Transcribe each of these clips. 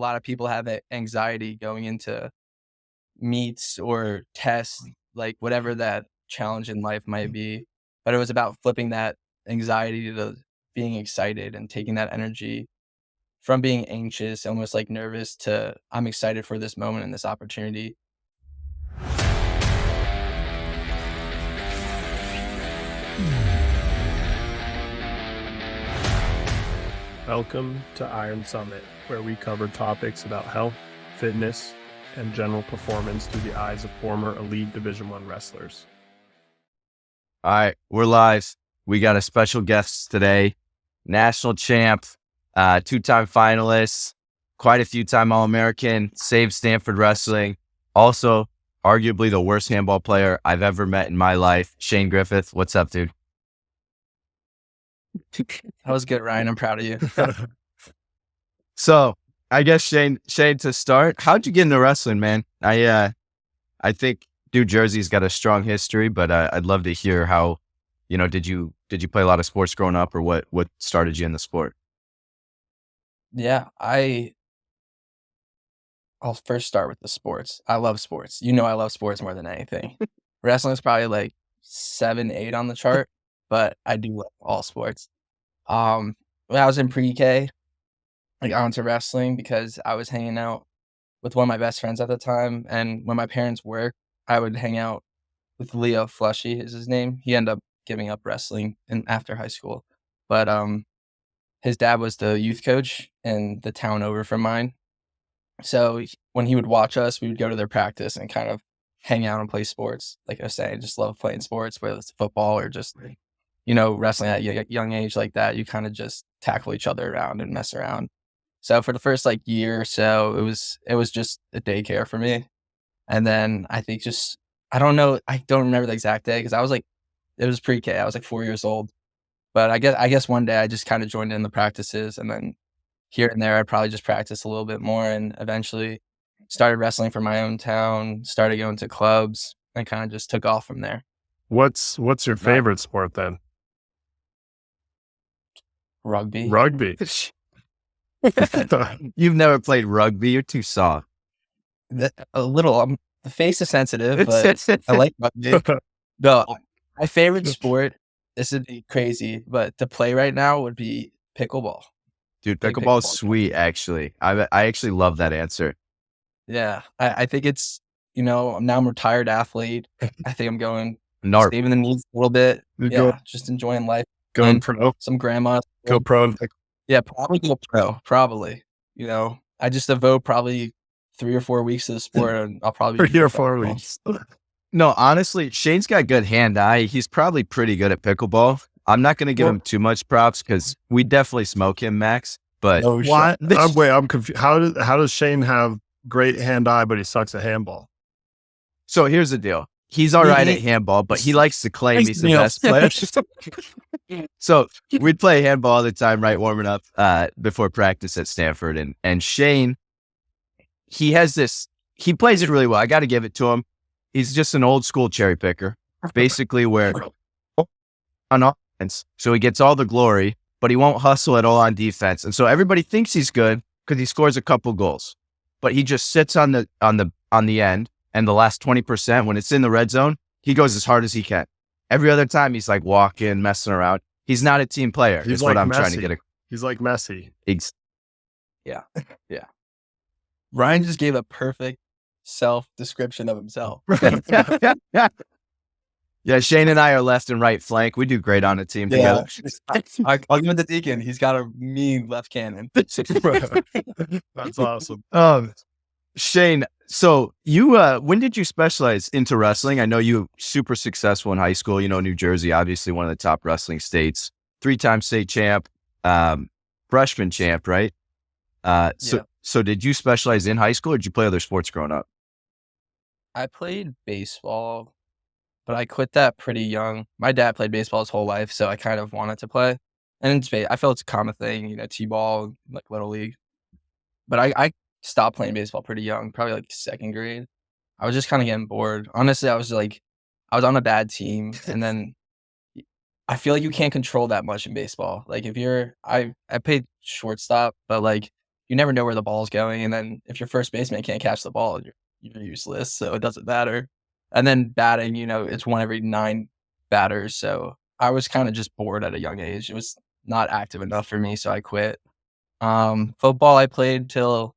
lot of people have anxiety going into meets or tests, like whatever that challenge in life might be. But it was about flipping that anxiety to being excited and taking that energy from being anxious, almost like nervous, to I'm excited for this moment and this opportunity. Welcome to Iron Summit, where we cover topics about health, fitness, and general performance through the eyes of former elite Division I wrestlers. All right, we're live. We got a special guest today, national champ, two-time finalist, quite a few time All-American, saved Stanford Wrestling, also arguably the worst handball player I've ever met in my life, Shane Griffith. What's up, dude? That was good, Ryan. I'm proud of you. So I guess Shane, to start, how'd you get into wrestling, man? I think New Jersey's got a strong history, but I'd love to hear how, did you play a lot of sports growing up, or what started you in the sport? Yeah, I'll first start with the sports. I love sports. I love sports more than anything. Wrestling is probably like 7, 8 on the chart, but I do love all sports. When I was in pre-K, I got into wrestling because I was hanging out with one of my best friends at the time, and when my parents worked, I would hang out with Leo Flushy is his name. He ended up giving up wrestling after high school, but his dad was the youth coach in the town over from mine. So when he would watch us, we would go to their practice and kind of hang out and play sports. Like I was saying, just love playing sports, whether it's football or just wrestling at a young age like that. You kind of just tackle each other around and mess around. So for the first year or so, it was just a daycare for me. And then I think I don't remember the exact day because it was pre-K. I was 4 years old. But I guess one day I just kind of joined in the practices, and then here and there I probably just practiced a little bit more, and eventually started wrestling for my own town, started going to clubs, and kind of just took off from there. What's your favorite sport then? Rugby. Rugby. You've never played rugby? You're too soft. A little. The face is sensitive, but I like rugby. No, my favorite sport, this would be crazy, but to play right now would be pickleball. Dude, pickleball is sweet, actually. I actually love that answer. Yeah, I think it's, now I'm a retired athlete. I think I'm going saving the knees a little bit. Just enjoying life. Going pro. Some grandma. Go pro. Yeah, probably go pro. Probably. I just devote probably 3 or 4 weeks to the sport, and I'll probably 3 or 4 weeks. No, honestly, Shane's got good hand-eye. He's probably pretty good at pickleball. I'm not going to give him too much props because we definitely smoke him, Max. But what? I'm confused. How does Shane have great hand-eye, but he sucks at handball? So here's the deal. He's all right at handball, but he likes to claim he's the best player. So we'd play handball all the time, right, warming up before practice at Stanford. And Shane, he plays it really well. I got to give it to him. He's just an old school cherry picker, basically, where on offense, so he gets all the glory, but he won't hustle at all on defense. And so everybody thinks he's good because he scores a couple goals, but he just sits on the end, and the last 20%, when it's in the red zone, he goes as hard as he can. Every other time he's walking, messing around. He's not a team player. Is what I'm trying to get. He's like Messi. Yeah. Ryan just gave a perfect self-description of himself. Yeah, Shane and I are left and right flank. We do great on a team together. I'll give it to Deacon. He's got a mean left cannon. That's awesome. Shane, so you when did you specialize into wrestling? I know you super successful in high school. New Jersey, obviously one of the top wrestling states. 3-time state champ, freshman champ, right? So did you specialize in high school, or did you play other sports growing up? I played baseball, but I quit that pretty young. My dad played baseball his whole life, so I kind of wanted to play. And I felt it's a common thing, T-ball, little league. But I stopped playing baseball pretty young, probably 2nd grade. I was just kind of getting bored. Honestly, I was on a bad team, and then I feel like you can't control that much in baseball. I played shortstop, but you never know where the ball's going. And then if your first baseman can't catch the ball, you're useless. So it doesn't matter. And then batting, it's 1 every 9 batters. So I was kind of just bored at a young age. It was not active enough for me, so I quit. Football I played till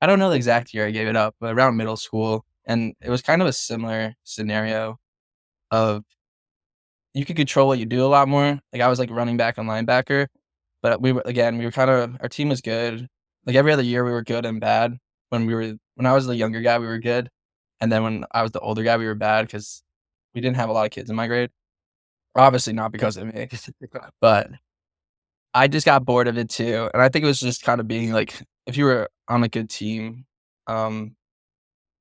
I don't know the exact year I gave it up, but around middle school. And it was kind of a similar scenario of you could control what you do a lot more. Like I was like running back and linebacker, but we were kind of our team was good. Like every other year we were good and bad. When I was the younger guy, we were good. And then when I was the older guy, we were bad because we didn't have a lot of kids in my grade. Obviously not because of me, but I just got bored of it too. And I think it was just kind of being like, if you were on a good team, um,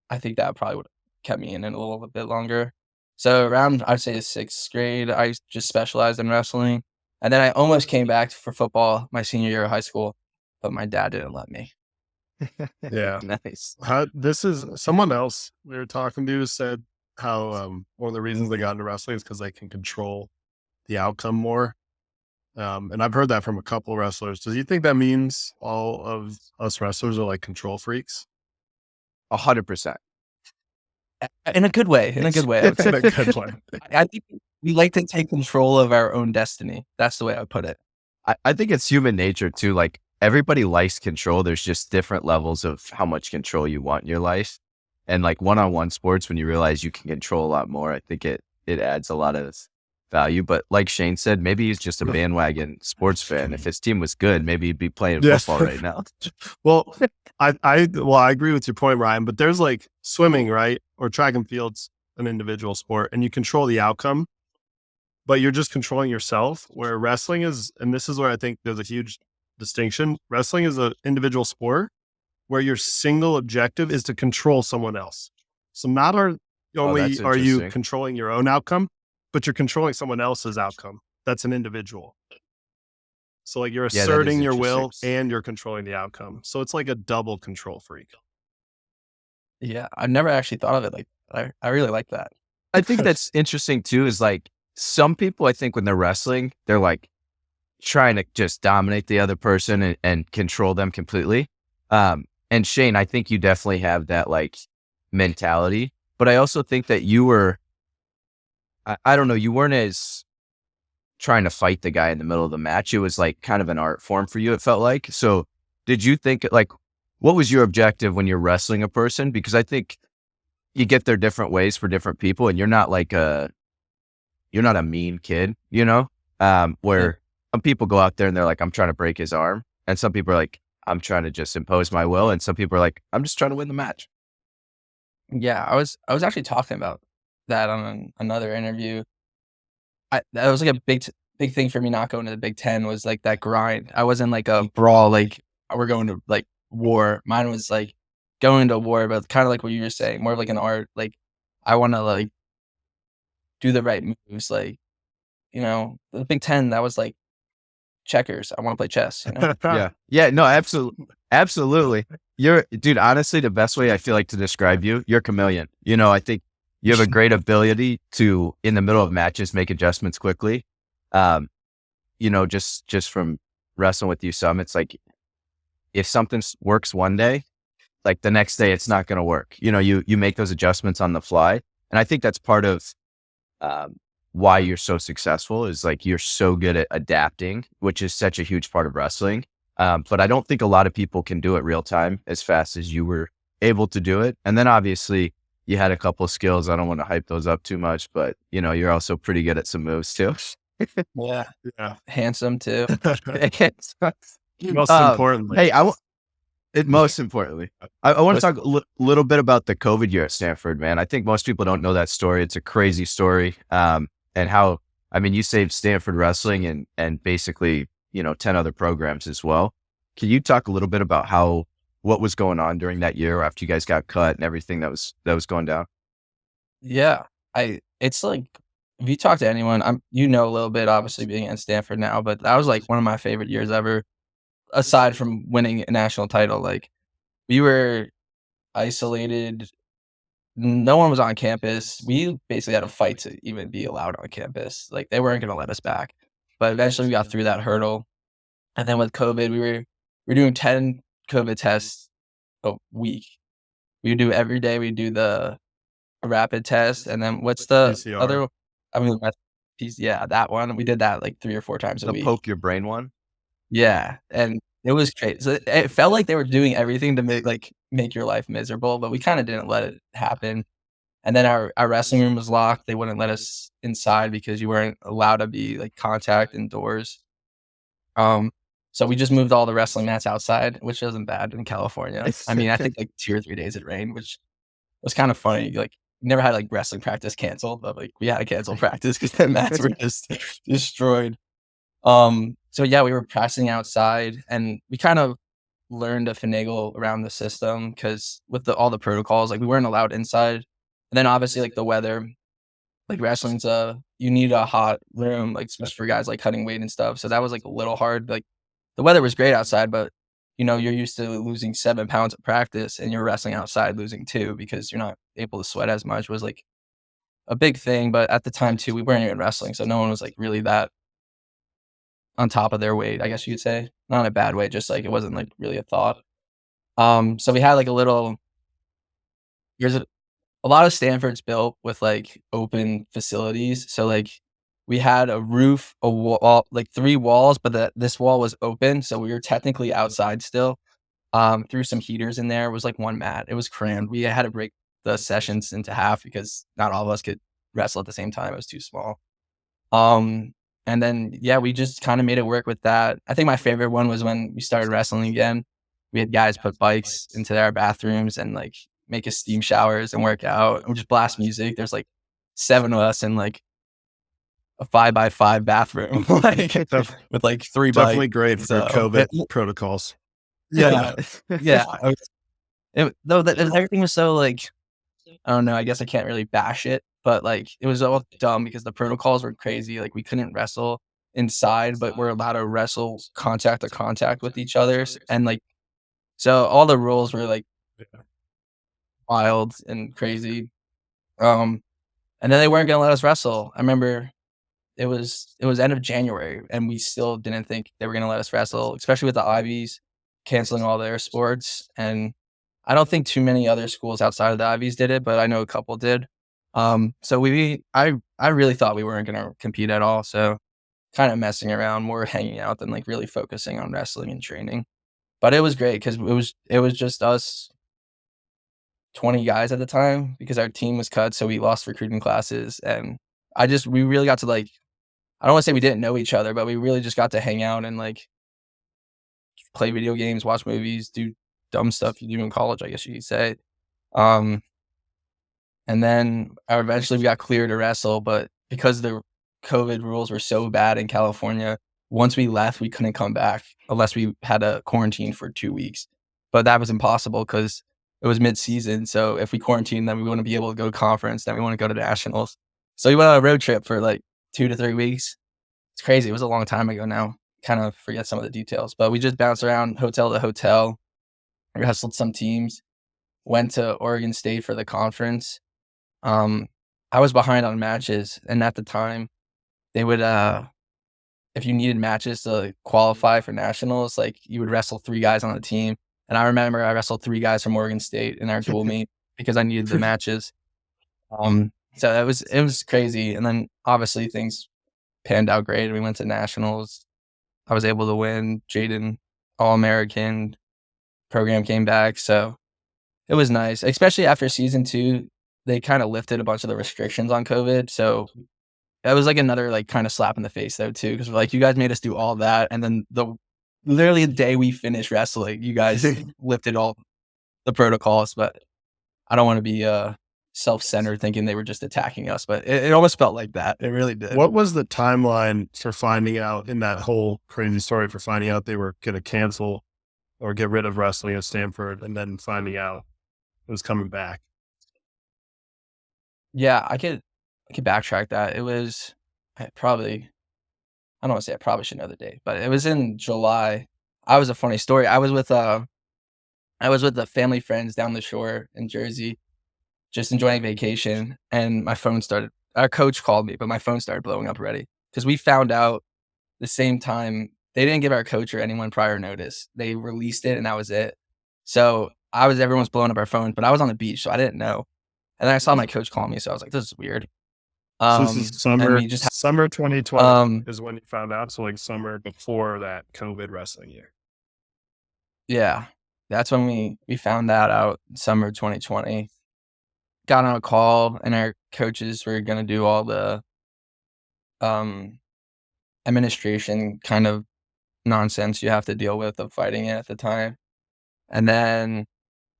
I think that probably would have kept me in it a little bit longer. So around, I'd say 6th grade, I just specialized in wrestling. And then I almost came back for football my senior year of high school, but my dad didn't let me. Yeah. Nice. This is someone else we were talking to said how one of the reasons they got into wrestling is because they can control the outcome more. And I've heard that from a couple of wrestlers. Do you think that means all of us wrestlers are like control freaks? 100%. In a good way. In a good way. I would say. In a good way. I think we like to take control of our own destiny. That's the way I would put it. I think it's human nature too. Like everybody likes control. There's just different levels of how much control you want in your life. And like one-on-one sports, when you realize you can control a lot more, I think it adds a lot of value. But like Shane said, maybe he's just a bandwagon sports fan. If his team was good, maybe he'd be playing football right now. Well, I agree with your point, Ryan, but there's like swimming, right? Or track and field's an individual sport and you control the outcome, but you're just controlling yourself, where wrestling is, and this is where I think there's a huge distinction. Wrestling is an individual sport where your single objective is to control someone else. So not only are you controlling your own outcome, but you're controlling someone else's outcome. That's an individual. So like you're asserting your will and you're controlling the outcome. So it's like a double control freak. Yeah, I've never actually thought of it like that. I really like that. I think that's interesting too, is like some people, I think when they're wrestling, they're like trying to just dominate the other person and control them completely. And Shane, I think you definitely have that like mentality, but I also think that you were, I don't know, you weren't as trying to fight the guy in the middle of the match. It was like kind of an art form for you, it felt like. So did you think like, what was your objective when you're wrestling a person? Because I think you get there different ways for different people, and you're not a mean kid, where some people go out there and they're like, I'm trying to break his arm. And some people are like, I'm trying to just impose my will. And some people are like, I'm just trying to win the match. Yeah, I was actually talking about that on another interview. That was like a big thing for me not going to the Big Ten, was like that grind. I wasn't like a brawl, like we're going to like war. Mine was like going to war, but kind of like what you were saying, more of like an art. Like I want to like do the right moves. Like, the Big Ten, that was like checkers. I want to play chess. Yeah. No, absolutely. Dude, honestly, the best way I feel like to describe you're a chameleon. I think you have a great ability to, in the middle of matches, make adjustments quickly. Just from wrestling with you some, it's like if something works one day, like the next day it's not going to work. You make those adjustments on the fly. And I think that's part of why you're so successful, is like you're so good at adapting, which is such a huge part of wrestling. But I don't think a lot of people can do it real time as fast as you were able to do it. And then obviously you had a couple of skills. I don't want to hype those up too much, but you're also pretty good at some moves too. Yeah. Handsome too. Most importantly. Hey, most importantly, I want to talk a little bit about the COVID year at Stanford, man. I think most people don't know that story. It's a crazy story. And how, you saved Stanford Wrestling and basically, 10 other programs as well. Can you talk a little bit about what was going on during that year after you guys got cut and everything that was going down? Yeah. It's like, if you talk to anyone, a little bit, obviously being at Stanford now, but that was like one of my favorite years ever, aside from winning a national title. Like we were isolated. No one was on campus. We basically had to fight to even be allowed on campus. Like they weren't going to let us back, but eventually we got through that hurdle. And then with COVID, we were doing 10 COVID tests a week. We would do every day. We do the rapid test, and then what's the PCR. other? I mean, yeah, that one. We did that like 3 or 4 times a The week. poke your brain one. Yeah, and it was crazy. So it felt like they were doing everything to make your life miserable, but we kind of didn't let it happen. And then our wrestling room was locked. They wouldn't let us inside because you weren't allowed to be like contact indoors. So we just moved all the wrestling mats outside, which isn't bad in California. I mean, I think like 2 or 3 days it rained, which was kind of funny. Like, never had like wrestling practice canceled, but like we had to cancel practice because the mats were just destroyed. So yeah, we were practicing outside, and we kind of learned to finagle around the system because with all the protocols, like we weren't allowed inside. And then obviously like the weather, like wrestling's you need a hot room, like especially for guys like cutting weight and stuff. So that was like a little hard. Like the weather was great outside, but you're used to losing 7 pounds at practice and you're wrestling outside losing 2 because you're not able to sweat as much was like a big thing. But at the time too, we weren't even wrestling. So no one was like really that on top of their weight, I guess you could say. Not in a bad way, just like it wasn't like really a thought. So we had like there's a lot of Stanford's built with like open facilities. So like we had a roof, a wall, like 3 walls, but this wall was open. So we were technically outside still. Threw some heaters in there. It was like 1 mat. It was crammed. We had to break the sessions into half because not all of us could wrestle at the same time. It was too small. And then, yeah, we just kind of made it work with that. I think my favorite one was when we started wrestling again. We had guys put bikes into our bathrooms and like make us steam showers and work out and just blast music. There's like 7 of us in like a 5x5 bathroom, like with like 3 Definitely bikes. great for So COVID protocols. yeah, yeah. Though that everything was so like, I don't know, I guess I can't really bash it, but like it was all dumb because the protocols were crazy. Like we couldn't wrestle inside, but we're allowed to wrestle contact to contact with each other. And like, so all the rules were like wild and crazy. And then they weren't gonna let us wrestle. I remember it was end of January and we still didn't think they were gonna let us wrestle, especially with the Ivies canceling all their sports. And I don't think too many other schools outside of the Ivies did it, but I know a couple did. So I really thought we weren't gonna compete at all. So kind of messing around, more hanging out than like really focusing on wrestling and training. But it was great because it was just us 20 guys at the time because our team was cut, so we lost recruiting classes. And we really got to like, I don't want to say we didn't know each other, but we really just got to hang out and like play video games, watch movies, do dumb stuff you do in college, I guess you could say. Um, and then eventually we got cleared to wrestle, but because the COVID rules were so bad in California, once we left, we couldn't come back unless we had a quarantine for 2 weeks. But that was impossible because it was mid-season. So if we quarantined, then we wouldn't be able to go to conference. Then we want to go to nationals. So we went on a road trip for like 2 to 3 weeks. It's crazy. It was a long time ago now. Kind of forget some of the details, but we just bounced around hotel to hotel, wrestled some teams, went to Oregon State for the conference. I was behind on matches, and at the time, they would if you needed matches to qualify for nationals, like you would wrestle 3 guys on the team. And I remember I wrestled 3 guys from Oregon State in our dual meet because I needed the matches. So it was crazy. And then obviously things panned out great. We went to nationals. I was able to win. Jaden, All-American program came back. So it was nice, especially after season 2. They kind of lifted a bunch of the restrictions on COVID. So that was like another like kind of slap in the face though too, because like you guys made us do all that, and then literally the day we finished wrestling, you guys lifted all the protocols. But I don't want to be self-centered thinking they were just attacking us, but it almost felt like that. It really did. What was the timeline for finding out in that whole crazy story for finding out they were going to cancel or get rid of wrestling at Stanford and then finding out it was coming back? Yeah, I could backtrack that. It was I don't want to say I probably should know the date, but it was in July. I was a funny story. I was with the family friends down the shore in Jersey, just enjoying vacation, and our coach called me, but my phone started blowing up already because we found out the same time they didn't give our coach or anyone prior notice. They released it and that was it. So everyone's blowing up our phones, but I was on the beach, so I didn't know. And then I saw my coach call me, so I was like, this is weird. So this is And we just summer 2020 is when you found out. So like summer before that COVID wrestling year. yeah, that's when we found that out summer 2020. Got on a call and our coaches were gonna do all the administration kind of nonsense you have to deal with of fighting it at the time. And then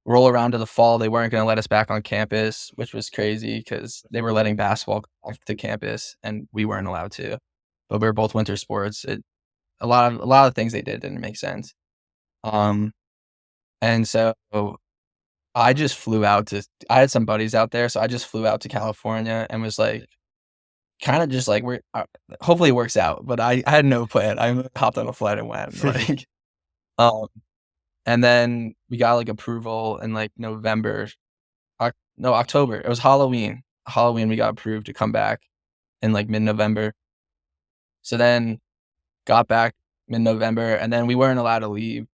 roll around to the fall, they weren't gonna let us back on campus, which was crazy because they were letting basketball off to campus and we weren't allowed to. But we were both winter sports. A lot of things they did didn't make sense. And so I just flew out to I had some buddies out there, so I just flew out to California and was like, kinda just like, we're hopefully it works out, but I had no plan. I hopped on a flight and went, like, um, and then we got, like, approval in, like, November, no, October. It was Halloween. Halloween, we got approved to come back in, like, mid-November. So then got back mid-November, and then we weren't allowed to leave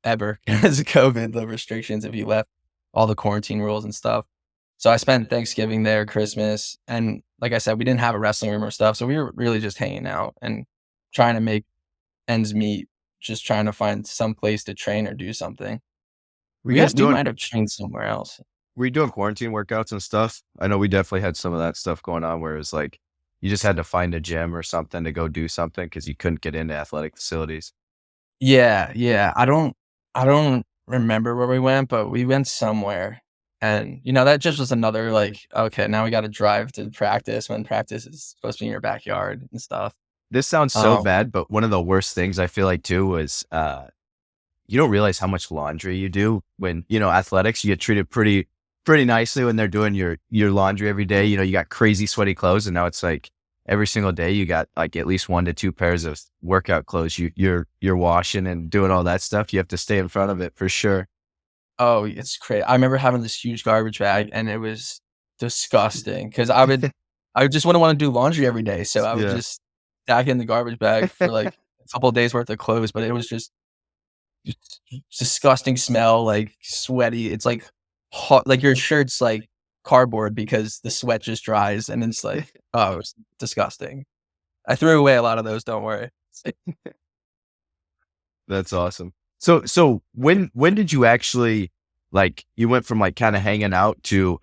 ever because of COVID, the restrictions if you left, all the quarantine rules and stuff. So I spent Thanksgiving there, Christmas, and like I said, we didn't have a wrestling room or stuff, so we were really just hanging out and trying to make ends meet, just trying to find some place to train or do something. Were you guys We doing might have trained somewhere else. were you doing quarantine workouts and stuff? I know we definitely had some of that stuff going on where it was like you just had to find a gym or something to go do something because you couldn't get into athletic facilities. Yeah. I don't remember where we went, but we went somewhere. And, that just was another like, okay, now we gotta drive to practice when practice is supposed to be in your backyard and stuff. This sounds so bad, but one of the worst things I feel like too was you don't realize how much laundry you do when, athletics, you get treated pretty nicely when they're doing your laundry every day. You got crazy sweaty clothes and now it's like every single day you got like at least 1 to 2 pairs of workout clothes you're washing and doing all that stuff. You have to stay in front of it for sure. Oh, it's crazy. I remember having this huge garbage bag and it was disgusting because I just wouldn't want to do laundry every day. So I would Yeah. just stack in the garbage bag for like a couple of days worth of clothes, but it was just disgusting smell, like sweaty. It's like hot, like your shirt's like cardboard because the sweat just dries and it's like, oh, it's disgusting. I threw away a lot of those, don't worry. That's awesome. So when did you actually like you went from like kind of hanging out to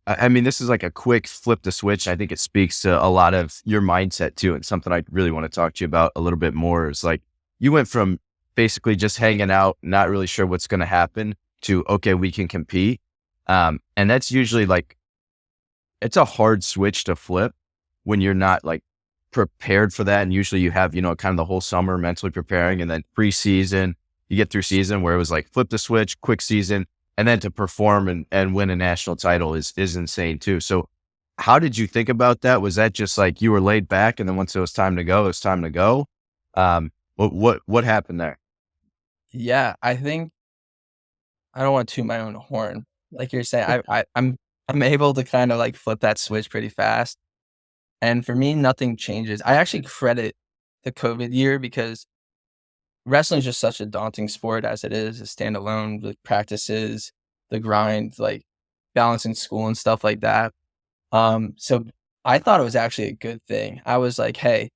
I mean this is like a quick flip the switch. I think it speaks to a lot of your mindset too, and something I really want to talk to you about a little bit more is like you went from basically just hanging out, not really sure what's going to happen to okay, we can compete. And that's usually like it's a hard switch to flip when you're not like prepared for that. And usually you have, kind of the whole summer mentally preparing and then preseason, you get through season where it was like flip the switch, quick season, and then to perform and win a national title is insane too. So how did you think about that? Was that just like you were laid back and then once it was time to go, it was time to go? What happened there? Yeah, I think I don't want to toot my own horn. Like you're saying, I'm able to kind of like flip that switch pretty fast. And for me, nothing changes. I actually credit the COVID year because wrestling is just such a daunting sport as it is, a standalone, like practices, the grind, like balancing school and stuff like that. So I thought it was actually a good thing. I was like, hey,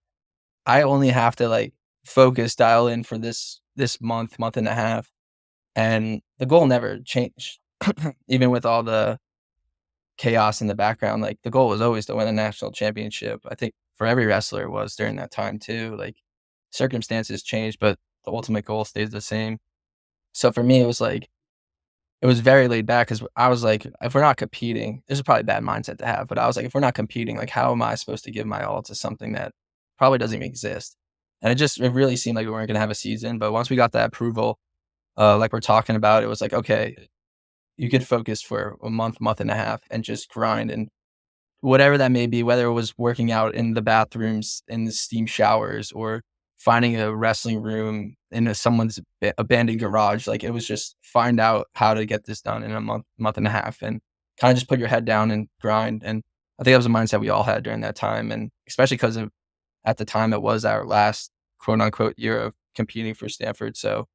I only have to like focus, dial in for this month and a half. And the goal never changed. Even with all the chaos in the background, like the goal was always to win a national championship. I think for every wrestler it was during that time too. Like circumstances changed, but the ultimate goal stays the same. So for me, it was like it was very laid back because I was like, if we're not competing, this is probably a bad mindset to have, but I was like, if we're not competing, like how am I supposed to give my all to something that probably doesn't even exist? And it really seemed like we weren't gonna have a season. But once we got that approval, like we're talking about, it was like, okay, you could focus for a month and a half and just grind and whatever that may be, whether it was working out in the bathrooms, in the steam showers, or finding a wrestling room in someone's abandoned garage. Like it was just find out how to get this done in a month and a half and kind of just put your head down and grind. And I think that was a mindset we all had during that time. And especially because at the time it was our last quote unquote year of competing for Stanford. So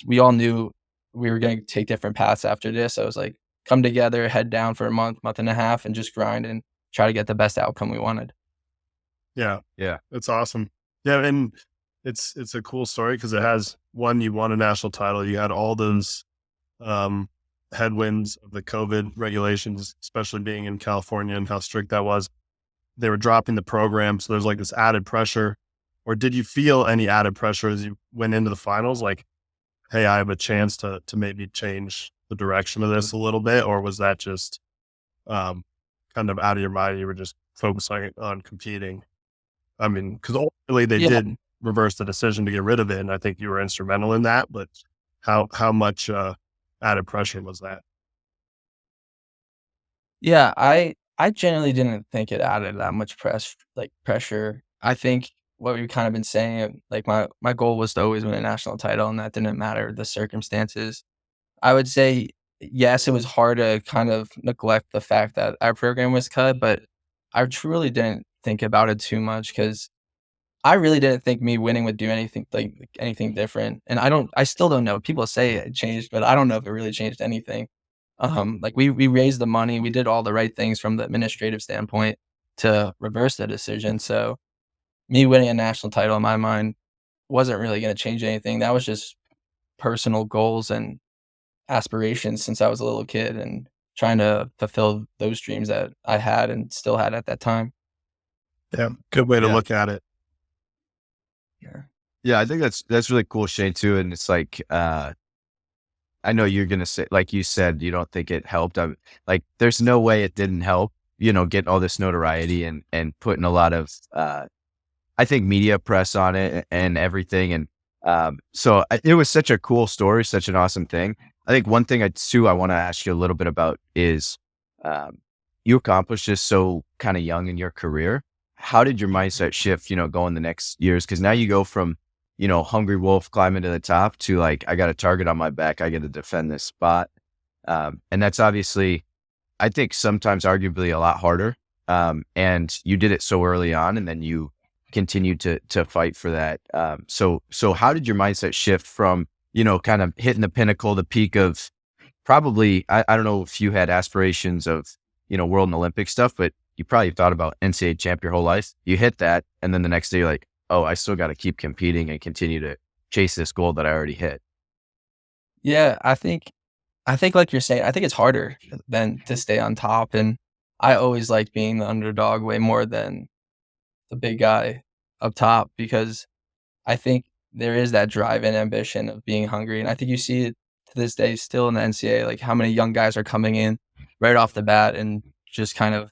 we all knew we were going to take different paths after this. So it was like, come together, head down for a month and a half, and just grind and try to get the best outcome we wanted. Yeah. Yeah. It's awesome. Yeah. And it's a cool story because it has you won a national title. You had all those, headwinds of the COVID regulations, especially being in California and how strict that was. They were dropping the program. So there's like this added pressure. Or did you feel any added pressure as you went into the finals? Like, hey, I have a chance to maybe change the direction of this a little bit? Or was that just kind of out of your mind? You were just focusing on competing. I mean, because ultimately they did reverse the decision to get rid of it. And I think you were instrumental in that. But how much added pressure was that? Yeah, I generally didn't think it added that much pressure. I think what we've kind of been saying, like my goal was to always win a national title, and that didn't matter the circumstances. I would say yes, it was hard to kind of neglect the fact that our program was cut, but I truly didn't think about it too much because I really didn't think me winning would do anything different. And I still don't know. People say it changed, but I don't know if it really changed anything. Like we raised the money, we did all the right things from the administrative standpoint to reverse the decision. So me winning a national title in my mind wasn't really going to change anything. That was just personal goals and aspirations since I was a little kid and trying to fulfill those dreams that I had and still had at that time. Yeah. Good way to Yeah. look at it. Yeah. Yeah, I think that's really cool, Shane, too. And it's like, I know you're gonna say, like you said, you don't think it helped. Like, there's no way it didn't help. Getting all this notoriety and putting a lot of, I think, media press on it and everything. And so it was such a cool story, such an awesome thing. I think one thing I want to ask you a little bit about is, you accomplished this so kind of young in your career. How did your mindset shift, going the next years? Because now you go from, hungry wolf climbing to the top to like, I got a target on my back. I got to defend this spot. And that's obviously, I think sometimes arguably a lot harder. And you did it so early on, and then you continued to fight for that. So how did your mindset shift from, kind of hitting the pinnacle, the peak of probably, I don't know if you had aspirations of, world and Olympic stuff, but you probably thought about NCAA champ your whole life. You hit that. And then the next day you're like, oh, I still got to keep competing and continue to chase this goal that I already hit. Yeah, I think like you're saying, I think it's harder than to stay on top. And I always liked being the underdog way more than the big guy up top because I think there is that drive and ambition of being hungry. And I think you see it to this day still in the NCAA, like how many young guys are coming in right off the bat and just kind of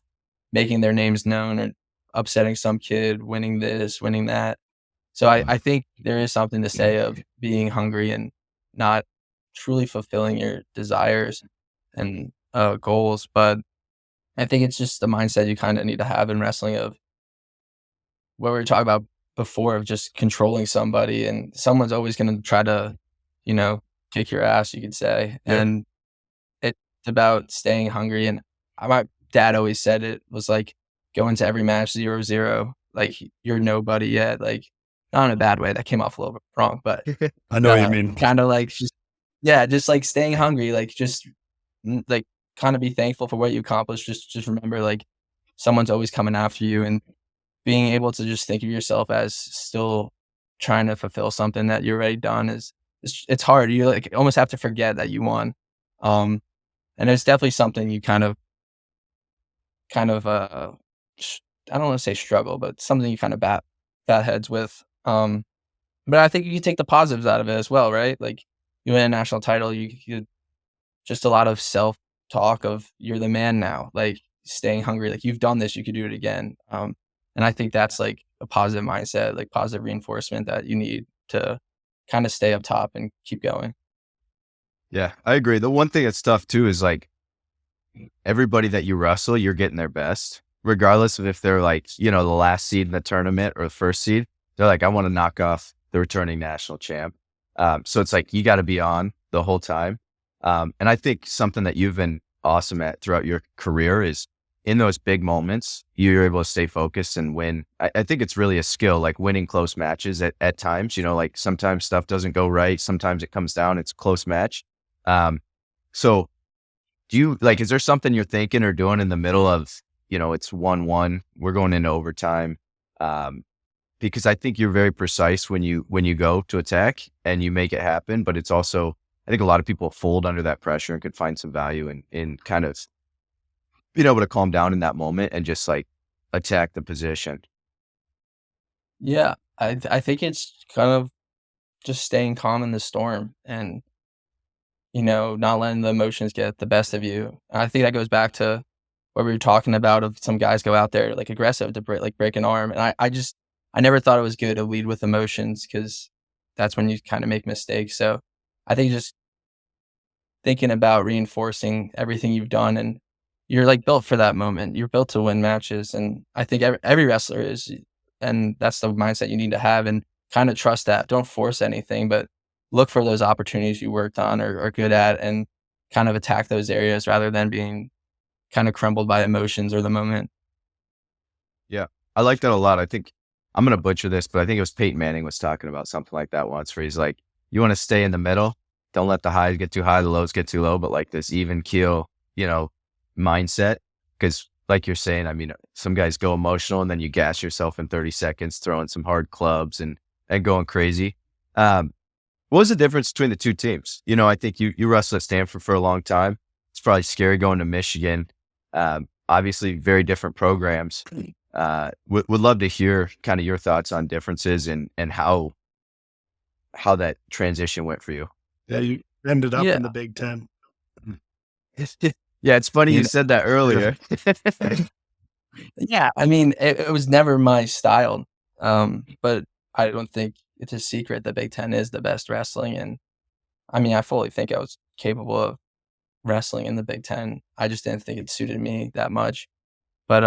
making their names known or upsetting some kid, winning this, winning that. So I think there is something to say of being hungry and not truly fulfilling your desires and goals. But I think it's just the mindset you kind of need to have in wrestling of what we were talking about before of just controlling somebody, and someone's always going to try to, kick your ass, you could say. Yeah. And it's about staying hungry. And my dad always said it was like going to every match 0-0, like you're nobody yet, like not in a bad way. That came off a little bit wrong, but I know what you mean. kind of like just like staying hungry, like just like kind of be thankful for what you accomplished. Just remember, like someone's always coming after you, and being able to just think of yourself as still trying to fulfill something that you're already done it's hard. You like almost have to forget that you won. And it's definitely something you kind of I don't want to say struggle, but something you kind of bat heads with. But I think you can take the positives out of it as well, right? Like you win a national title, you just a lot of self talk of you're the man now, like staying hungry, like you've done this, you could do it again. And I think that's like a positive mindset, like positive reinforcement that you need to kind of stay up top and keep going. Yeah, I agree. The one thing that's tough too is like everybody that you wrestle, you're getting their best, regardless of if they're like, the last seed in the tournament or the first seed. They're like, I want to knock off the returning national champ. So it's like, you got to be on the whole time. And I think something that you've been awesome at throughout your career is in those big moments, you're able to stay focused and win. I think it's really a skill, like winning close matches at times, like sometimes stuff doesn't go right. Sometimes it comes down, it's a close match. So do you is there something you're thinking or doing in the middle of, it's 1-1, we're going into overtime? Because I think you're very precise when you go to attack and you make it happen, but it's also, I think a lot of people fold under that pressure and could find some value in kind of being able to calm down in that moment and just attack the position. Yeah, I think it's kind of just staying calm in the storm and, not letting the emotions get the best of you. I think that goes back to what we were talking about of some guys go out there aggressive to break an arm. And I never thought it was good to lead with emotions because that's when you kind of make mistakes. So I think just thinking about reinforcing everything you've done, and you're built for that moment. You're built to win matches. And I think every wrestler is, and that's the mindset you need to have, and kind of trust that. Don't force anything, but look for those opportunities you worked on or are good at and kind of attack those areas rather than being kind of crumbled by emotions or the moment. Yeah, I like that a lot. I think I'm going to butcher this, but I think it was Peyton Manning was talking about something like that once, where he's like, you want to stay in the middle. Don't let the highs get too high, the lows get too low, but this even keel, mindset. Because like you're saying, I mean, some guys go emotional and then you gas yourself in 30 seconds, throwing some hard clubs and going crazy. What was the difference between the two teams? I think you wrestled at Stanford for a long time. It's probably scary going to Michigan. Obviously very different programs. Would love to hear kind of your thoughts on differences and how that transition went for you. Yeah, you ended up in the Big Ten. Yeah, it's funny you said that earlier. Yeah, I mean, it was never my style, but I don't think it's a secret that Big Ten is the best wrestling. And I mean, I fully think I was capable of wrestling in the Big Ten. I just didn't think it suited me that much. But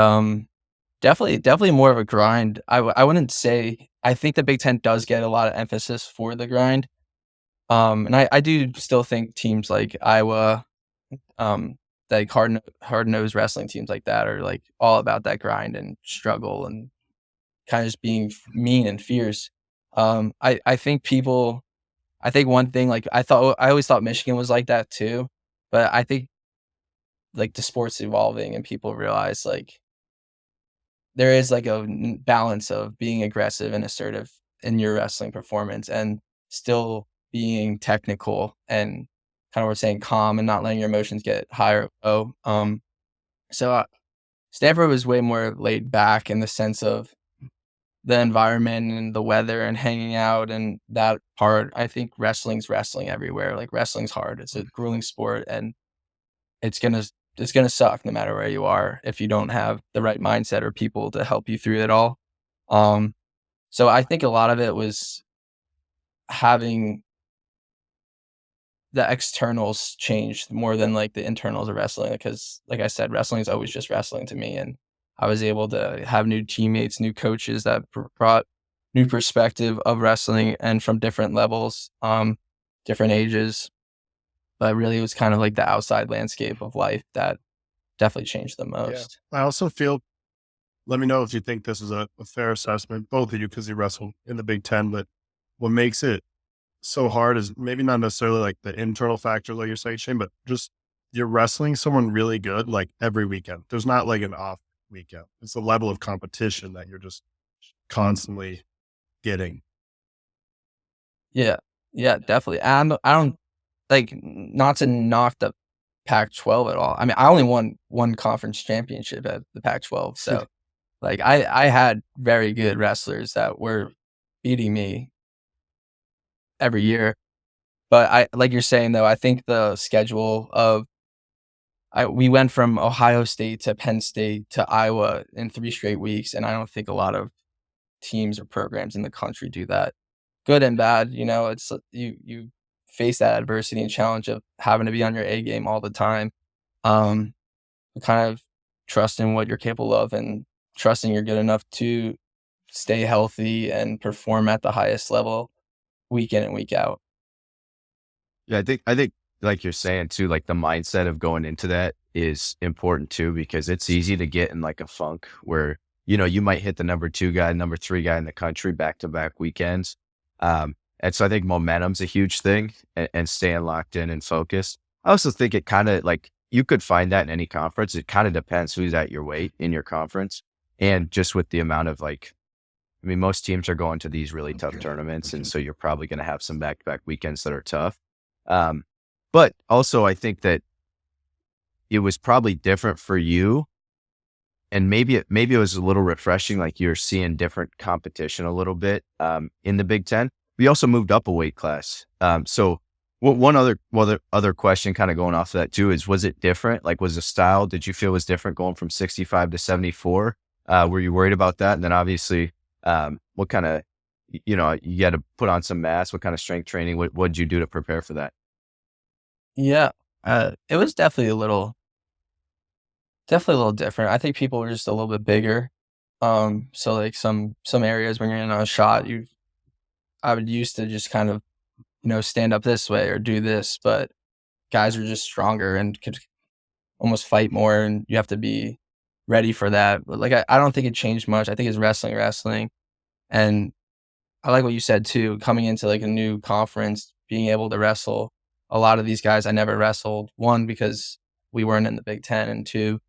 definitely more of a grind. I wouldn't say, I think the Big Ten does get a lot of emphasis for the grind. And I do still think teams like Iowa, like hard-nosed wrestling teams like that are all about that grind and struggle and kind of just being mean and fierce. I think one thing, I always thought Michigan was like that too, but I think the sport's evolving and people realize there is a balance of being aggressive and assertive in your wrestling performance and still being technical and kind of we're saying calm and not letting your emotions get higher. So Stanford was way more laid back in the sense of the environment and the weather and hanging out and that part. I think wrestling's wrestling everywhere. Wrestling's hard. It's a grueling sport and it's gonna suck no matter where you are if you don't have the right mindset or people to help you through it all. So I think a lot of it was having the externals changed more than the internals of wrestling, because like I said, wrestling is always just wrestling to me, and I was able to have new teammates, new coaches that brought new perspective of wrestling and from different levels, different ages. But really it was kind of the outside landscape of life that definitely changed the most. Yeah. I also feel, let me know if you think this is a fair assessment, both of you, because you wrestle in the Big Ten, but what makes it so hard is maybe not necessarily the internal factors like you're saying, Shane, but just you're wrestling someone really good every weekend. There's not an off weekend. It's a level of competition that you're just constantly getting. Yeah, definitely. I don't not to knock the Pac-12 at all. I mean, I only won one conference championship at the Pac-12, so I had very good wrestlers that were beating me every year. But I, like you're saying though, I think the schedule of we went from Ohio State to Penn State to Iowa in 3 straight weeks, and I don't think a lot of teams or programs in the country do that. Good and bad, it's you face that adversity and challenge of having to be on your A game all the time. Kind of trusting what you're capable of and trusting you're good enough to stay healthy and perform at the highest level week in and week out. Yeah, I think like you're saying too, the mindset of going into that is important too, because it's easy to get in like a funk where, you might hit the number 2 guy, number 3 guy in the country back-to-back weekends. And so I think momentum's a huge thing, and staying locked in and focused. I also think it kind of like, you could find that in any conference. It kind of depends who's at your weight in your conference. And just with the amount of most teams are going to these really tough tournaments. And so you're probably going to have some back-to-back weekends that are tough. But also I think that it was probably different for you. And maybe it was a little refreshing, like you're seeing different competition a little bit in the Big Ten. We also moved up a weight class. So one other question kind of going off of that too is, was it different? Like, was the style, did you feel was different going from 65 to 74? Were you worried about that? And then obviously, what kind of, you had to put on some mass, what kind of strength training, what did you do to prepare for that? Yeah, it was definitely a little different. I think people were just a little bit bigger. So like some areas when you're in a shot, I would used to just kind of, stand up this way or do this, but guys are just stronger and could almost fight more, and you have to be ready for that. But like, I don't think it changed much. I think it's wrestling. And I like what you said too, coming into like a new conference, being able to wrestle a lot of these guys I never wrestled. One, because we weren't in the Big Ten, and two,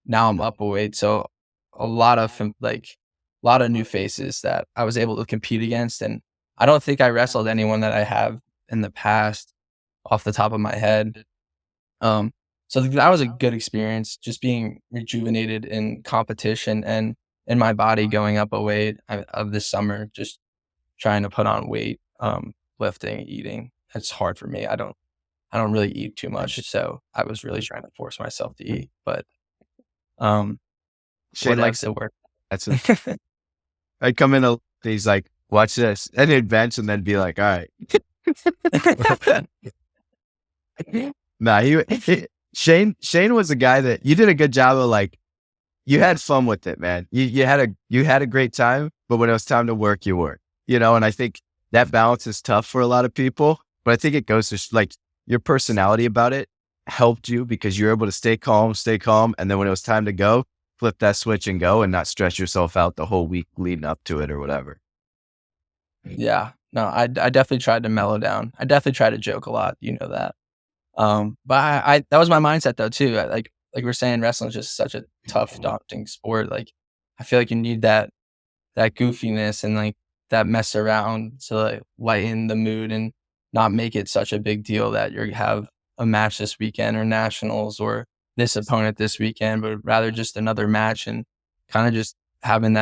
now I'm up a weight. So a lot of new faces that I was able to compete against. And I don't think I wrestled anyone that I have in the past off the top of my head. So that was a good experience, just being rejuvenated in competition and in my body going up a weight of this summer, just trying to put on weight, lifting, eating. It's hard for me. I don't really eat too much. So I was really trying to force myself to eat, but, Shane likes it work. That's it. I'd come in, he's like, watch this, and he'd bench and then be like, all right. Nah, Shane was a guy that you did a good job of, like, you had fun with it, man. You had a great time, but when it was time to work, you worked, and I think that balance is tough for a lot of people, but I think it goes to like your personality about it helped you because you're able to stay calm. And then when it was time to go, flip that switch and go and not stress yourself out the whole week leading up to it or whatever. Yeah, no, I definitely tried to mellow down. I definitely tried to joke a lot, that. But I that was my mindset though too. Like we're saying, wrestling is just such a tough, daunting sport. Like I feel like you need that goofiness and like that mess around to like lighten the mood and not make it such a big deal that you have a match this weekend or nationals or this opponent this weekend, but rather just another match and kind of just having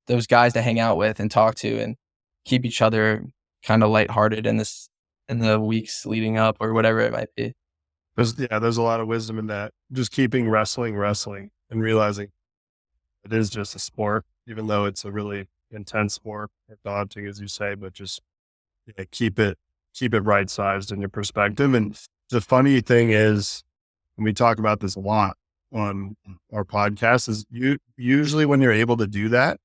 those guys to hang out with and talk to and keep each other kind of lighthearted in the weeks leading up or whatever it might be. There's a lot of wisdom in that. Just keeping wrestling and realizing it is just a sport, even though it's a really intense sport, daunting as you say, but just keep it right sized in your perspective. And the funny thing is, and we talk about this a lot on our podcast, is you usually when you're able to do that,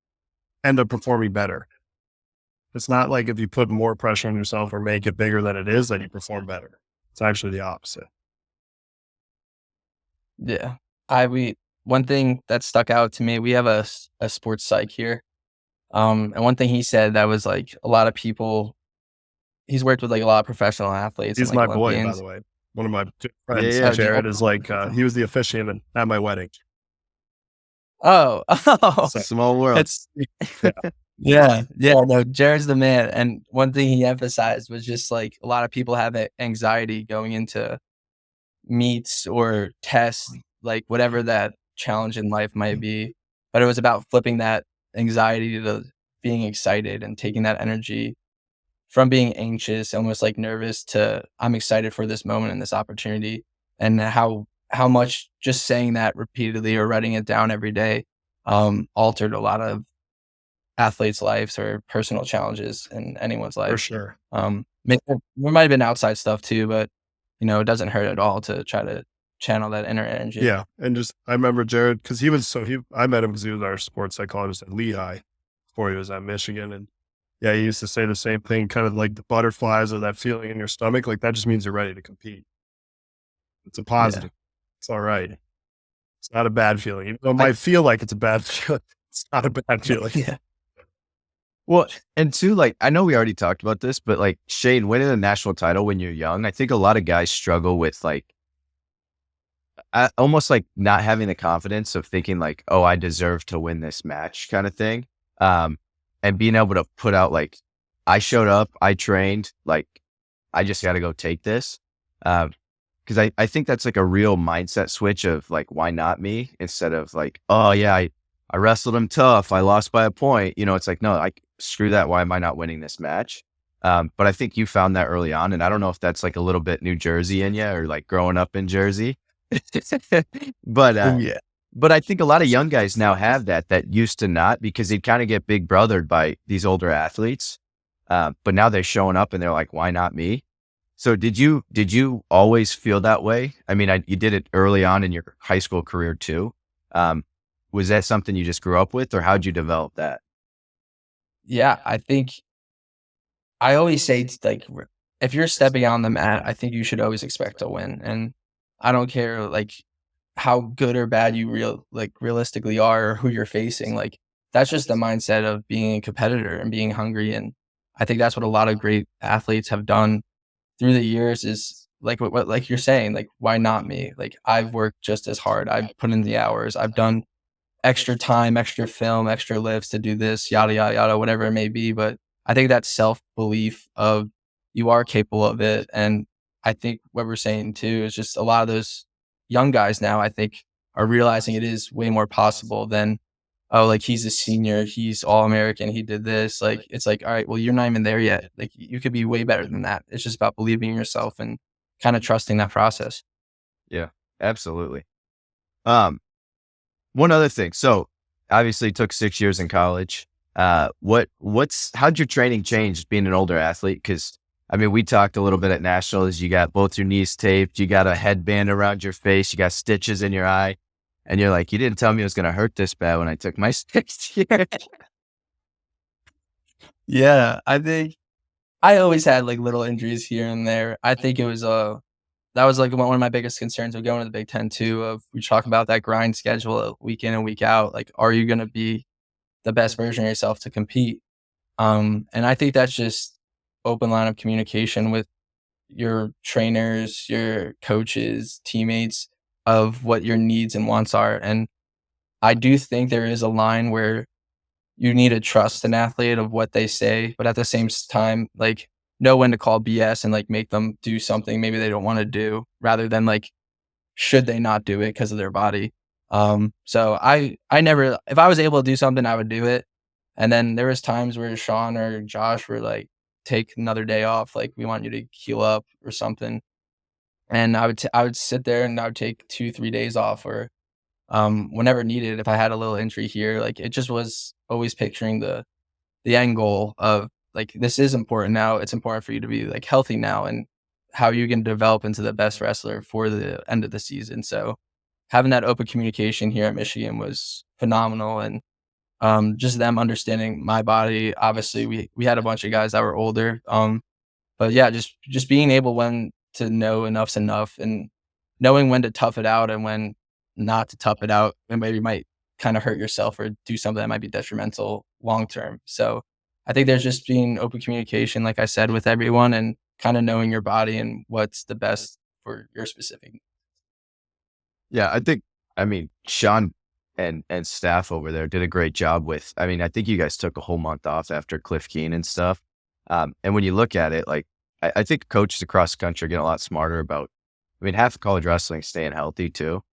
end up performing better. It's not like if you put more pressure on yourself or make it bigger than it is, that you perform better. It's actually the opposite. Yeah. One thing that stuck out to me, we have a sports psych here. And one thing he said that was like a lot of people, he's worked with like a lot of professional athletes. He's and, like, my boy, by Olympians. the way. One of my good friends, Yeah. Jared, is like, he was the officiant at my wedding. Oh, Small world. It's yeah. No, Jared's the man. And one thing he emphasized was just like a lot of people have anxiety going into meets or tests, like whatever that challenge in life might be. But it was about flipping that anxiety to being excited and taking that energy from being anxious, almost like nervous, to I'm excited for this moment and this opportunity, and how much just saying that repeatedly or writing it down every day altered a lot of athletes' lives or personal challenges in anyone's life. For sure. There might have been outside stuff too, but it doesn't hurt at all to try to channel that inner energy. Yeah. And just, I remember Jared, cause I met him because he was our sports psychologist at Lehigh before he was at Michigan. And yeah, he used to say the same thing, kind of like the butterflies or that feeling in your stomach. Like that just means you're ready to compete. It's a positive. It's all right. It's not a bad feeling. Even though it might feel like it's a bad feeling, it's not a bad feeling. Yeah. Well, and two, like, I know we already talked about this, but like Shane, winning a national title when you're young, I think a lot of guys struggle with like almost like not having the confidence of thinking like, oh, I deserve to win this match kind of thing. And being able to put out like, I showed up, I trained, like, I just got to go take this. Cause I think that's like a real mindset switch of like, why not me? Instead of like, oh yeah, I wrestled him tough. I lost by a point. You know, it's like, no, screw that. Why am I not winning this match? But I think you found that early on. And I don't know if that's like a little bit New Jersey in you or like growing up in Jersey. But Yeah. but I think a lot of young guys now have that used to not, because they'd kind of get big brothered by these older athletes. But now they're showing up and they're like, why not me? So did you always feel that way? I mean, you did it early on in your high school career too. Was that something you just grew up with, or how'd you develop that? Yeah, I think I always say like if you're stepping on the mat, I think you should always expect to win. And I don't care like how good or bad you realistically are or who you're facing. Like that's just the mindset of being a competitor and being hungry. And I think that's what a lot of great athletes have done through the years is like what like you're saying, like why not me? Like I've worked just as hard. I've put in the hours. I've done extra time, extra film, extra lifts to do this, yada, yada, yada, whatever it may be. But I think that self-belief of you are capable of it. And I think what we're saying too is just a lot of those young guys now, I think, are realizing it is way more possible than, oh, like he's a senior, he's all American, he did this. Like, it's like, all right, well, you're not even there yet. Like you could be way better than that. It's just about believing in yourself and kind of trusting that process. Yeah, absolutely. One other thing. So obviously it took 6 years in college. How'd your training change being an older athlete? Cause I mean, we talked a little bit at nationals. You got both your knees taped, you got a headband around your face, you got stitches in your eye. And you're like, you didn't tell me it was going to hurt this bad when I took my 6 years. Yeah, I think I always had like little injuries here and there. I think it was that was like one of my biggest concerns of going to the Big Ten too. Of we talk about that grind schedule week in and week out. Like, are you going to be the best version of yourself to compete? And I think that's just open line of communication with your trainers, your coaches, teammates of what your needs and wants are. And I do think there is a line where you need to trust an athlete of what they say, but at the same time, like know when to call BS and like make them do something maybe they don't want to do rather than like, should they not do it because of their body. So I never, if I was able to do something, I would do it. And then there was times where Sean or Josh were like, take another day off. Like we want you to heal up or something. And I would sit there and I would take 2-3 days off or whenever needed. If I had a little injury here, like it just was always picturing the end goal of like, this is important now. It's important for you to be like healthy now and how you can develop into the best wrestler for the end of the season. So having that open communication here at Michigan was phenomenal. And just them understanding my body. Obviously we had a bunch of guys that were older. But yeah, just being able when to know enough's enough and knowing when to tough it out and when not to tough it out and maybe you might kind of hurt yourself or do something that might be detrimental long term. So I think there's just being open communication, like I said, with everyone and kind of knowing your body and what's the best for your specific. Yeah, I mean, Sean and staff over there did a great job with, I mean, I think you guys took a whole month off after Cliff Keen and stuff. And when you look at it, like, I think coaches across the country are getting a lot smarter about, I mean, half of college wrestling is staying healthy too.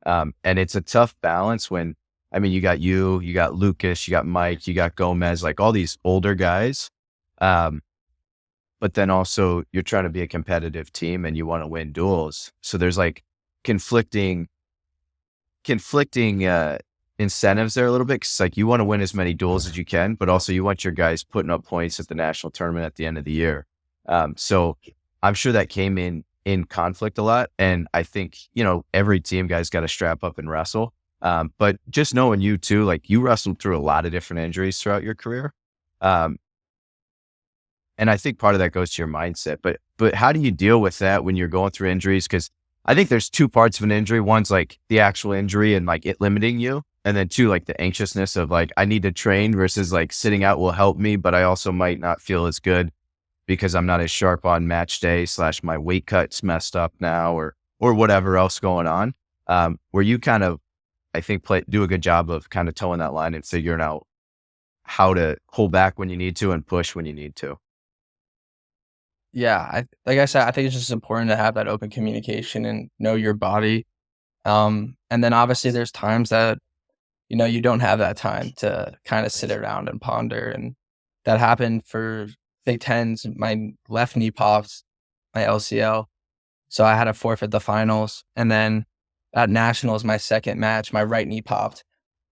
And it's a tough balance when, I mean, you got Lucas, you got Mike, you got Gomez, like all these older guys. But then also you're trying to be a competitive team and you want to win duels. So there's like conflicting incentives there a little bit. Cause like you want to win as many duels as you can, but also you want your guys putting up points at the national tournament at the end of the year. So I'm sure that came in conflict a lot. And I think, you know, every team guys got to strap up and wrestle. But just knowing you too, like you wrestled through a lot of different injuries throughout your career. And I think part of that goes to your mindset, but how do you deal with that when you're going through injuries? Cause I think there's two parts of an injury. One's like the actual injury and like it limiting you. And then two, like the anxiousness of like, I need to train versus like sitting out will help me, but I also might not feel as good because I'm not as sharp on match day / my weight cut's messed up now or whatever else going on. Where you kind of, I think, do a good job of kind of towing that line and figuring out how to pull back when you need to and push when you need to. Yeah, like I said, I think it's just important to have that open communication and know your body. And then obviously there's times that, you don't have that time to kind of sit around and ponder. And that happened for Big Tens. My left knee popped, my LCL. So I had to forfeit the finals. And then at nationals, my second match, my right knee popped.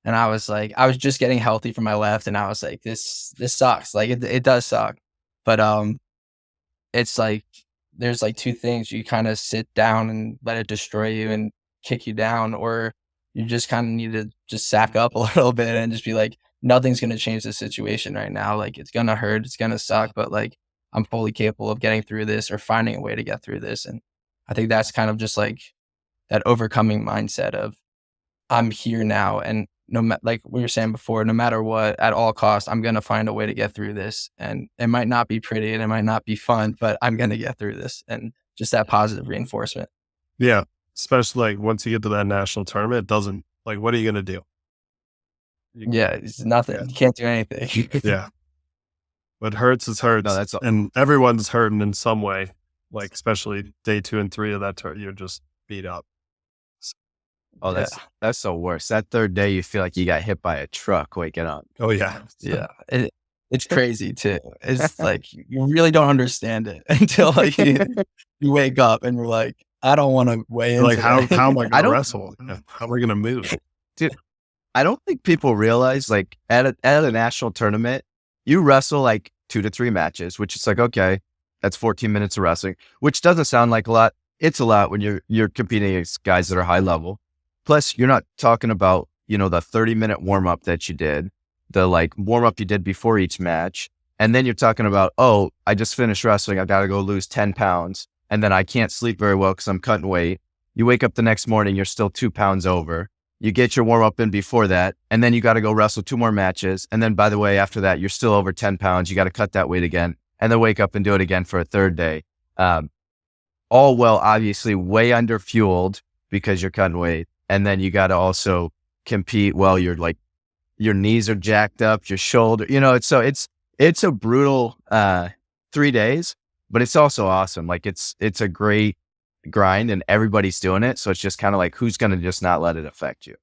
And I was just getting healthy from my left. And I was like, this sucks. Like it does suck. But, it's like, there's like two things. You kind of sit down and let it destroy you and kick you down, or you just kind of need to just sack up a little bit and just be like, nothing's going to change the situation right now. Like it's going to hurt. It's going to suck, but like I'm fully capable of getting through this or finding a way to get through this. And I think that's kind of just like that overcoming mindset of I'm here now. And like we were saying before, no matter what, at all costs, I'm going to find a way to get through this. And it might not be pretty and it might not be fun, but I'm going to get through this. And just that positive reinforcement. Yeah. Especially like once you get to that national tournament, it doesn't, like, what are you going to do? Yeah. It's nothing. Yeah. You can't do anything. Yeah. What hurts is hurts. No, and everyone's hurting in some way, like especially day 2 and 3 of that tournament, you're just beat up. Oh, that's the worst. That third day, you feel like you got hit by a truck waking up. Oh yeah. Yeah. It's crazy too. It's like, you really don't understand it until like you wake up and you're like, I don't want to weigh in. Like how am I going to don't- wrestle? How am I going to move? Dude, I don't think people realize like at a national tournament, you wrestle like 2 to 3 matches, which is like, okay, that's 14 minutes of wrestling, which doesn't sound like a lot. It's a lot when you're competing against guys that are high level. Plus, you're not talking about, the 30-minute warm-up that you did, the like warm-up you did before each match. And then you're talking about, oh, I just finished wrestling. I got to go lose 10 pounds. And then I can't sleep very well because I'm cutting weight. You wake up the next morning, you're still 2 pounds over. You get your warm-up in before that. And then you got to go wrestle 2 more matches. And then, by the way, after that, you're still over 10 pounds. You got to cut that weight again. And then wake up and do it again for a third day. All well, obviously, way under-fueled because you're cutting weight. And then you got to also compete while you're like, your knees are jacked up, your shoulder, it's a brutal 3 days, but it's also awesome. Like it's a great grind and everybody's doing it. So it's just kind of like, who's going to just not let it affect you?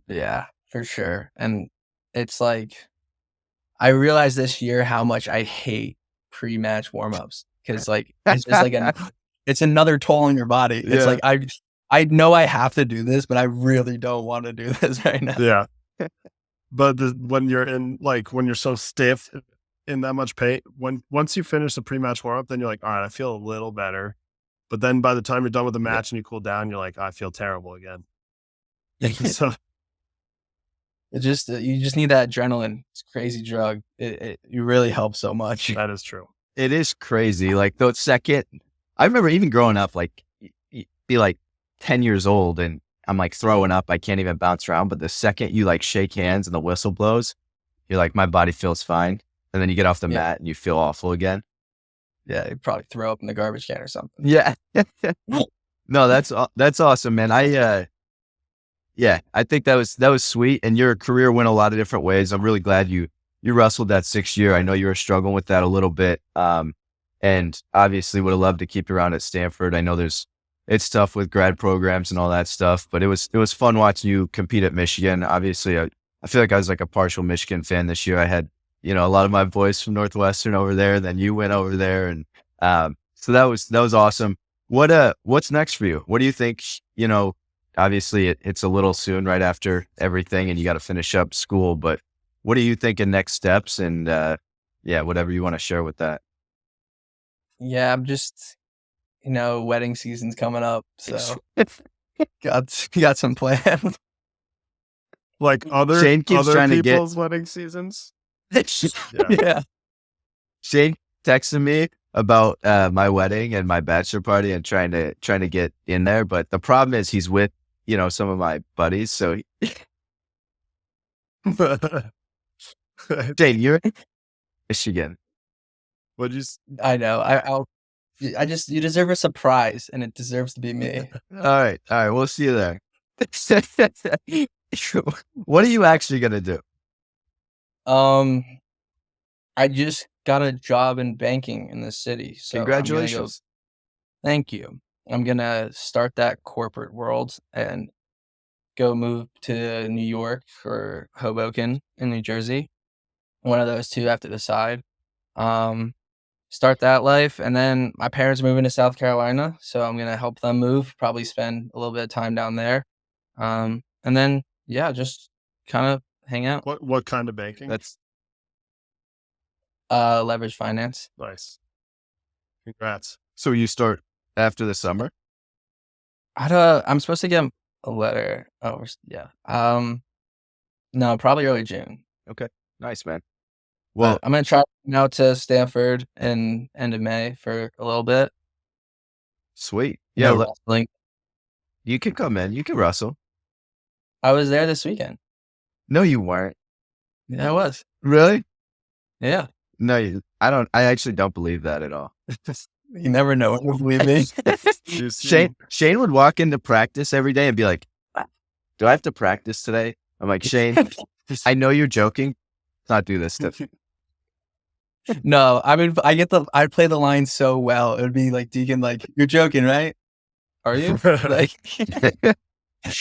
Yeah, for sure. And it's like, I realized this year how much I hate pre-match warm-ups because like, it's just like, it's another toll on your body. It's like, I know I have to do this, but I really don't want to do this right now. Yeah. But when you're so stiff in that much pain, once you finish the pre-match warm-up, then you're like, all right, I feel a little better. But then by the time you're done with the match and you cool down, you're like, I feel terrible again. So you just need that adrenaline. It's a crazy drug. It really helps so much. That is true. It is crazy. Like the second, I remember even growing up, like be like 10 years old and I'm like throwing up. I can't even bounce around. But the second you like shake hands and the whistle blows, you're like, my body feels fine. And then you get off the mat and you feel awful again. Yeah, you probably throw up in the garbage can or something. Yeah. No, that's awesome, man. I think that was sweet. And your career went a lot of different ways. I'm really glad you wrestled that 6th year. I know you were struggling with that a little bit. And obviously would have loved to keep you around at Stanford. I know it's tough with grad programs and all that stuff, but it was fun watching you compete at Michigan. Obviously, I feel like I was like a partial Michigan fan this year. I had, a lot of my boys from Northwestern over there. Then you went over there, and so that was awesome. What's next for you? What do you think? Obviously it's a little soon right after everything, and you got to finish up school. But what are you thinking next steps? And whatever you want to share with that. Yeah, I'm just. Wedding season's coming up, so got some plans. Like Shane keeps other trying people's to wedding seasons. Yeah. Shane texted me about my wedding and my bachelor party and trying to get in there. But the problem is he's with, some of my buddies. So Jane, you're in Michigan. What'd you? I know. You deserve a surprise, and it deserves to be me. All right. We'll see you there. What are you actually gonna do? I just got a job in banking in the city. So Congratulations. Thank you. I'm gonna start that corporate world and go move to New York or Hoboken in New Jersey. One of those two I have to decide. Start that life, and then my parents moving to South Carolina, so I'm gonna help them move. Probably spend a little bit of time down there, and then just kind of hang out. What kind of banking? That's Leverage finance. nice. Congrats. so you start after the summer. I'm supposed to get a letter. Oh, yeah. No, probably early June. Okay, nice, man. Well, Well, I'm gonna try out to Stanford in end of May for a little bit. sweet. No Yeah, wrestling. you can come in. You can wrestle. I was there this weekend. No, you weren't. Yeah, I was. Really? Yeah. No, I actually don't believe that at all. You never know when you believe me. Shane would walk into practice every day and be like, "Do I have to practice today?" I'm like, "Shane, I know you're joking. Let's not do this stuff." No, I mean, I play the line so well. It would be like Deacon, like, you're joking, right? Are you? Like,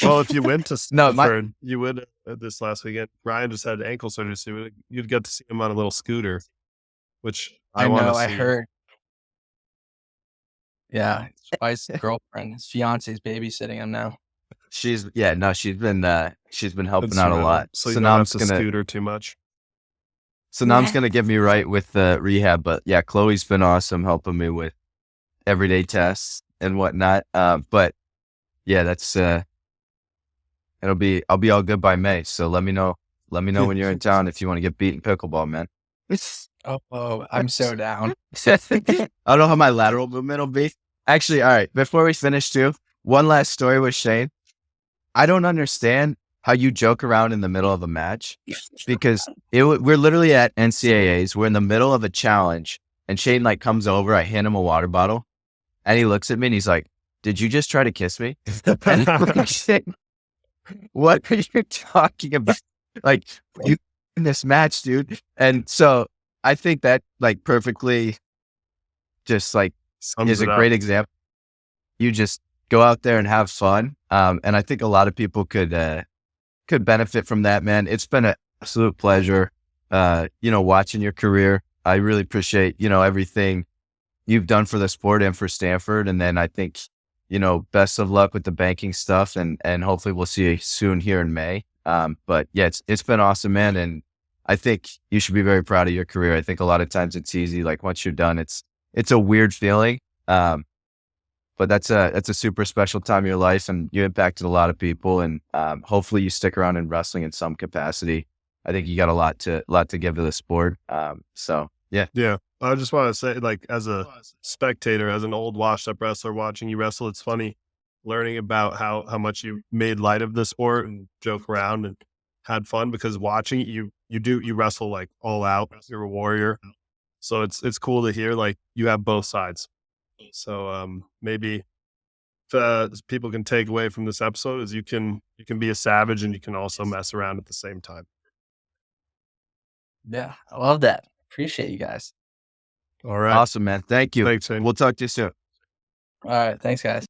Well, if you went to No, Stanford, you would this last weekend. Ryan just had ankle surgery, so you'd get to see him on a little scooter, which I want to know, see. I heard. Yeah, his wife's girlfriend, his fiance's babysitting him now. she's been helping out a Instrumental, lot. so you So don't now I'm have just to gonna scooter too much. get me right with the rehab. But yeah, Chloe's been awesome helping me with everyday tests and whatnot. But yeah, that's I'll be all good by May. So let me know when you're in town if you want to get beat in pickleball, man. Oh, I'm so down. I don't know how my lateral movement will be. Actually, all right, before we finish too, one last story with Shane. I don't understand how you joke around in the middle of a match because we're literally at NCAAs. We're in the middle of a challenge and Shane like comes over. I hand him a water bottle and he looks at me and he's like, "Did you just try to kiss me?" And I'm like, "Shane, what are you talking about? Like you in this match, dude." And so I think that like perfectly just like Sums is a it up. great example. You just go out there and have fun. And I think a lot of people could benefit from that, man. It's been an absolute pleasure, watching your career. I really appreciate, everything you've done for the sport and for Stanford. And then I think, best of luck with the banking stuff and hopefully we'll see you soon here in May. But yeah, it's been awesome, man. And I think you should be very proud of your career. I think a lot of times it's easy. Like once you're done, it's a weird feeling. But that's a super special time of your life and you impacted a lot of people and hopefully you stick around in wrestling in some capacity. I think you got a lot to give to the sport. So yeah. Yeah. I just want to say, like, as a spectator, as an old washed up wrestler watching you wrestle, it's funny learning about how much you made light of the sport and joke around and had fun because watching it, you wrestle like all out. You're a warrior. So it's cool to hear like you have both sides. So maybe people can take away from this episode is you can be a savage and you can also mess around at the same time. Yeah, I love that. Appreciate you guys. All right. Awesome, man. Thank you. Thanks, Shane. We'll talk to you soon. All right, thanks, guys.